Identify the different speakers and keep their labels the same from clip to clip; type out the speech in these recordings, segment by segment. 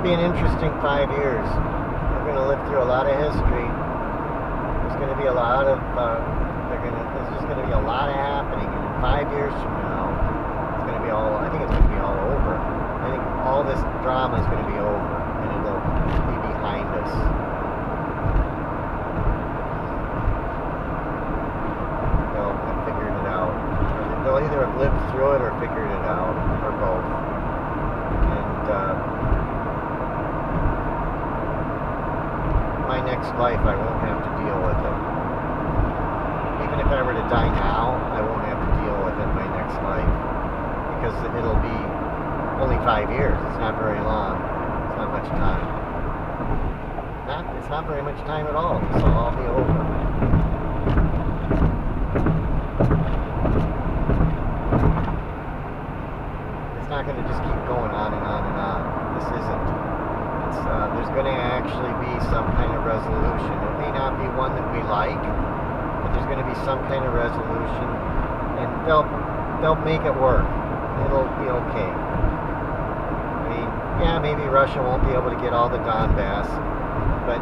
Speaker 1: be an interesting 5 years. We're going to live through a lot of history. There's going to be a lot of, there's just going to be a lot of happening. And in 5 years from now, it's going to be all, I think it's going to be all over. I think all this drama is going to be over, and it'll be behind us. They'll have figured it out. They'll either have lived through it or figured it out, or both. And my next life, I won't have to deal with it. Even if I were to die now, I won't have to deal with it my next life, because it'll be only 5 years. It's not very long. It's not much time. It's not very much time at all. This will all be over. It's not going to just keep going on and on and on. This isn't. There's going to actually be some kind of resolution. It may not be one that we like, but there's going to be some kind of resolution, and they'll make it work. It'll be okay. I mean, yeah, maybe Russia won't be able to get all the Donbass, but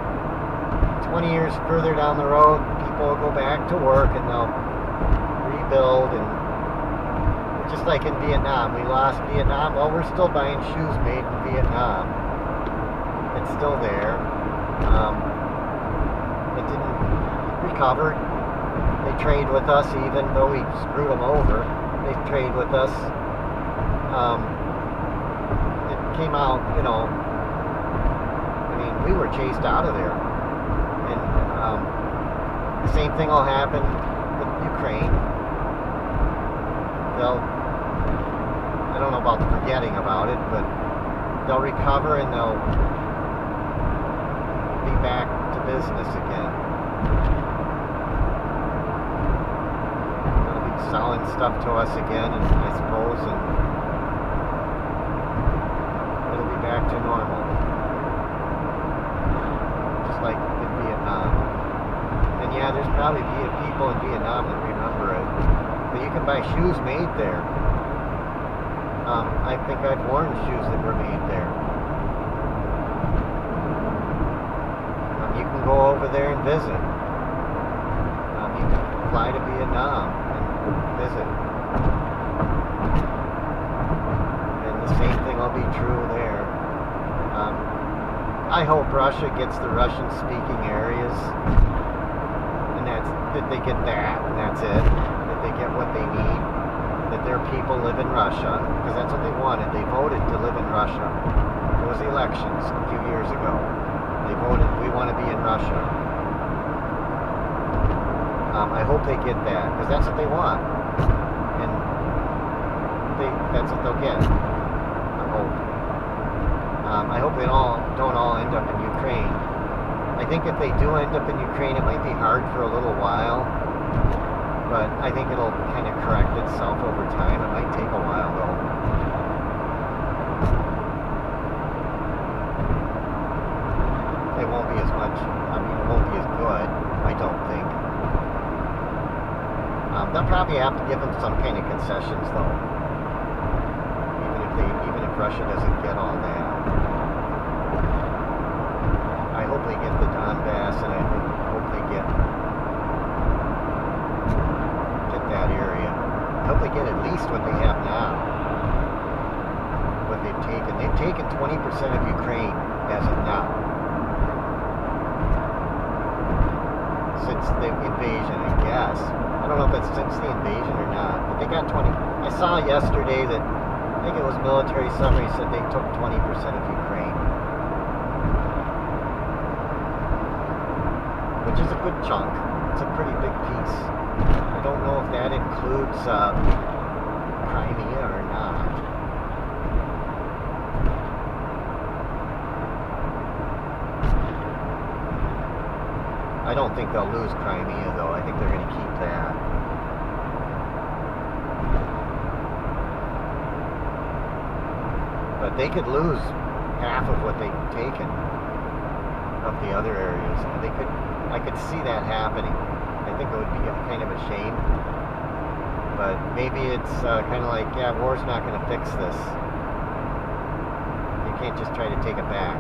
Speaker 1: 20 years further down the road, people will go back to work and they'll rebuild. And just like in Vietnam, we lost Vietnam. Well, we're still buying shoes made in Vietnam. It's still there. It didn't recover. They trade with us, even though we screwed them over. They trade with us. It came out, you know, I mean, we were chased out of there. And the same thing will happen with Ukraine. I don't know about forgetting about it, but they'll recover and they'll be back to business again. They'll be selling stuff to us again, and I suppose, and it'll be back to normal. Just like in Vietnam. And yeah, there's probably people in Vietnam that remember it. But you can buy shoes made there. I think I've worn shoes that were made there. You can go over there and visit. You can fly to Vietnam and visit. And the same thing will be true there. I hope Russia gets the Russian-speaking areas, and that they get that, and that's it. That they get what they need. That their people live in Russia, because that's what they wanted. They voted to live in Russia. There was elections a few years ago. They voted, we want to be in Russia. I hope they get that, because that's what they want. And that's what they'll get. I hope. I hope they don't all end up in Ukraine. I think if they do end up in Ukraine, it might be hard for a little while. But I think it'll kind of correct itself over time. It might take a while, though. It won't be as much. I mean, it won't be as good, I don't think. They'll probably have to give them some kind of concessions, though. Even if Russia doesn't get all that. I hope they get the Donbass, and I hope they get that area. I hope they get at least what they have now. What they've taken. They've taken 20% of Ukraine as of now. Since the invasion, I guess. I don't know if it's since the invasion or not, but they got 20. I saw yesterday that, I think it was Military Summary, said they took 20% of Ukraine. Which is a good chunk. It's a pretty big piece. I don't know if that includes Crimea or not. I don't think they'll lose Crimea, though. I think they're going to keep that. But they could lose half of what they've taken of the other areas. I could see that happening. I think it would be kind of a shame. But maybe it's kind of like, yeah, war's not going to fix this. You can't just try to take it back.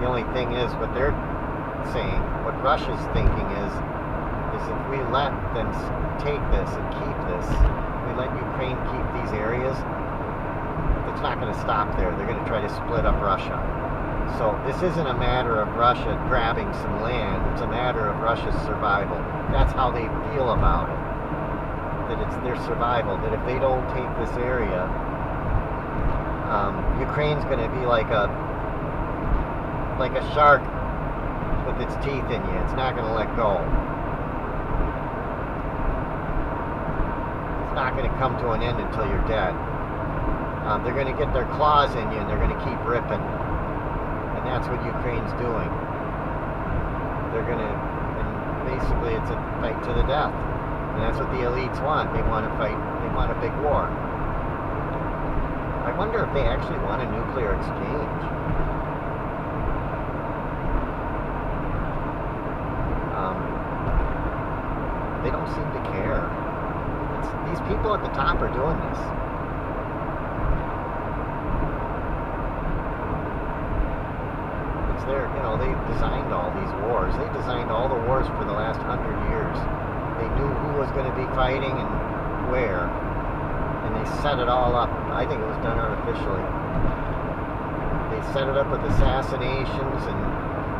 Speaker 1: The only thing is, what they're saying, what Russia's thinking is if we let them take this and keep this, we let Ukraine keep these areas, it's not going to stop there. They're going to try to split up Russia. So this isn't a matter of Russia grabbing some land. It's a matter of Russia's survival. That's how they feel about it. That it's their survival. That if they don't take this area, Ukraine's going to be like a shark with its teeth in you. It's not going to let go. It's not going to come to an end until you're dead. They're going to get their claws in you and they're going to keep ripping. And that's what Ukraine's doing. They're going to, and basically it's a fight to the death. And that's what the elites want. They want to fight, they want a big war. I wonder if they actually want a nuclear exchange. They don't seem to care. These people at the top are doing this. It's their, they designed all these wars. They designed all the wars for the last 100 years. They knew who was going to be fighting and where. And they set it all up. I think it was done artificially. They set it up with assassinations and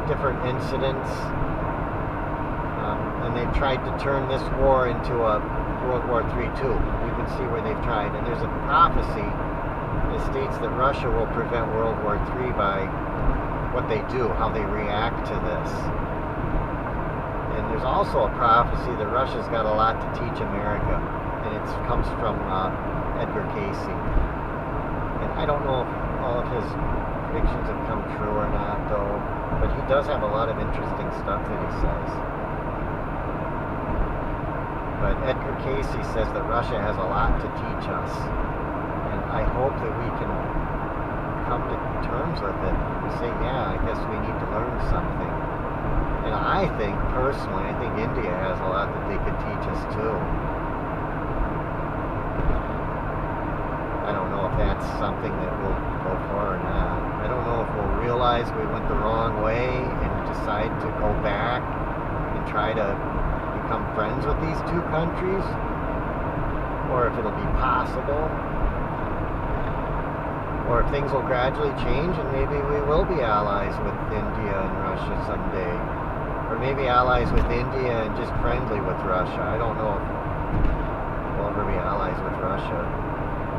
Speaker 1: different incidents. And they've tried to turn this war into a World War III too. You can see where they've tried. And there's a prophecy that states that Russia will prevent World War III by what they do, how they react to this. And there's also a prophecy that Russia's got a lot to teach America. And it comes from Edgar Casey. And I don't know if all of his predictions have come true or not, though. But he does have a lot of interesting stuff that he says. But Edgar Casey says that Russia has a lot to teach us. And I hope that we can come to terms with it and say, yeah, I guess we need to learn something. And I think, personally, I think India has a lot that they could teach us too. I don't know if that's something that we'll go for or not. I don't know if we'll realize we went the wrong way and decide to go back and try to become friends with these two countries, or if it'll be possible, or if things will gradually change and maybe we will be allies with India and Russia someday, or maybe allies with India and just friendly with Russia. I don't know if we'll ever be allies with Russia,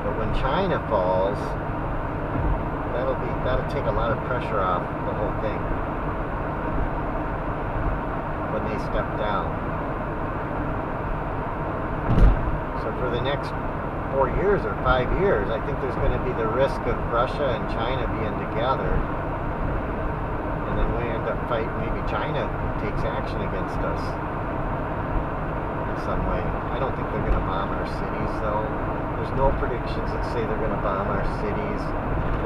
Speaker 1: but when China falls, that'll take a lot of pressure off the whole thing when they step down. So for the next 4 years or 5 years, I think there's going to be the risk of Russia and China being together, and then we end up fighting. Maybe China takes action against us in some way. I don't think they're going to bomb our cities, though. There's no predictions that say they're going to bomb our cities,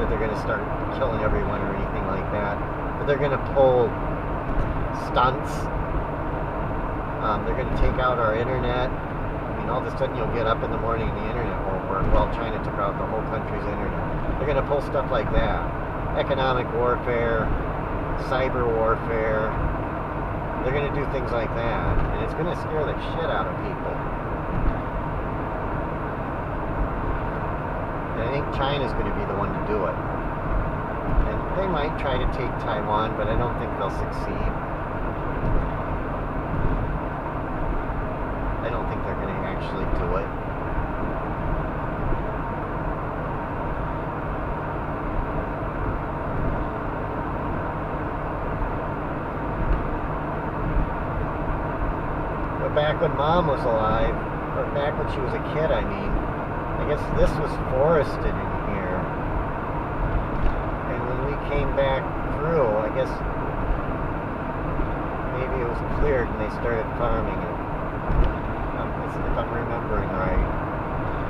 Speaker 1: that they're going to start killing everyone or anything like that. But they're going to pull stunts. They're going to take out our internet. All of a sudden you'll get up in the morning and the internet won't work. Well, China took out the whole country's internet. They're going to pull stuff like that. Economic warfare, cyber warfare. They're going to do things like that. And it's going to scare the shit out of people. And I think China's going to be the one to do it. And they might try to take Taiwan, but I don't think they'll succeed. I don't think they're going to actually do it. But back when Mom was alive, or back when she was a kid, I mean, I guess this was forested in here. And when we came back through, I guess maybe it was cleared and they started farming it. If I'm remembering right.